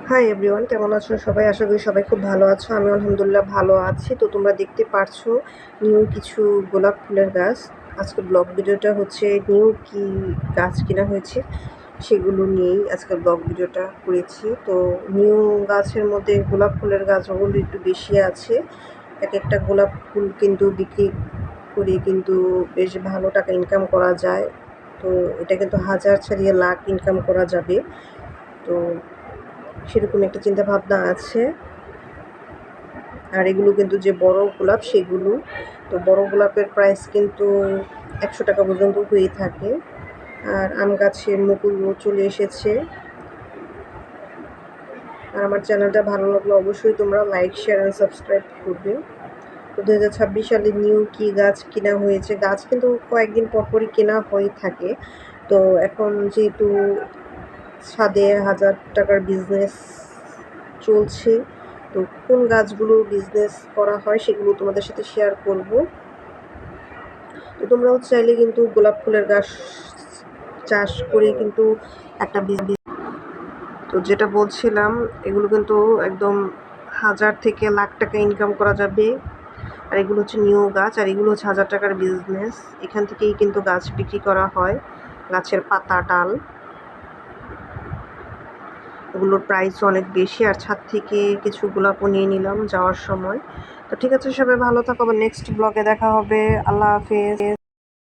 Hi everyone, কেমন আছো সবাই? আশা করি সবাই খুব ভালো আছো। আমি আলহামদুলিল্লাহ ভালো আছি। তো তোমরা দেখতে পারছো নিউ কিছু গোলাপ ফুলের গাছ। আজকের ব্লগ ভিডিওটা হচ্ছে নিউ কি গাছ কেনা হয়েছে সেগুলো নিয়েই আজকের ব্লগ ভিডিওটা করেছি। তো নিউ গাছের মধ্যে গোলাপ ফুলের গাছগুলো একটু বেশি আছে। এক একটা গোলাপ ফুল কিন্তু বিক্রি করে কিন্তু বেশ ভালো টাকা ইনকাম করা যায়। তো এটা কিন্তু হাজার ছাড়িয়ে লাখ ইনকাম করা যাবে। তো সেরকম একটা চিন্তা ভাবনা আছে। আর এগুলো কিন্তু যে বড় গোলাপ সেগুলো, তো বড় গোলাপের প্রাইস কিন্তু 100 টাকা পর্যন্ত হয়ে থাকে। আর আম গাছের মুকুলও চলে এসেছে। আর আমার চ্যানেলটা ভালো লাগলে অবশ্যই তোমরা লাইক, শেয়ার অ্যান্ড সাবস্ক্রাইব করবে। তো 2026 সালে নিউ কি গাছ কেনা হয়েছে। গাছ কিন্তু কয়েকদিন পরপরই কেনা হয়ে থাকে। তো এখন যেহেতু ছাদে 1000 টাকার বিজনেস চলছে, তো কোন গাছগুলো বিজনেস করা হয় সেগুলো তোমাদের সাথে শেয়ার করব। তো তোমরাও চাইলে কিন্তু গোলাপ ফুলের গাছ চাষ করে কিন্তু একটা তো যেটা বলছিলাম, এগুলো কিন্তু একদম 1000 থেকে লাখ টাকা ইনকাম করা যাবে। আর এগুলো হচ্ছে নিউ গাছ, আর এগুলো হচ্ছে 1000 টাকার বিজনেস। এখান থেকেই কিন্তু গাছ বিক্রি করা হয়, গাছের পাতা, ডাল। ওগুলোর প্রাইসও অনেক বেশি। আর ছাদ থেকে কিছু গোলাপও নিয়ে নিলাম যাওয়ার সময়। তো ঠিক আছে, সবাই ভালো থাকো। আবার নেক্সট ব্লগে দেখা হবে। আল্লাহ হাফেজ।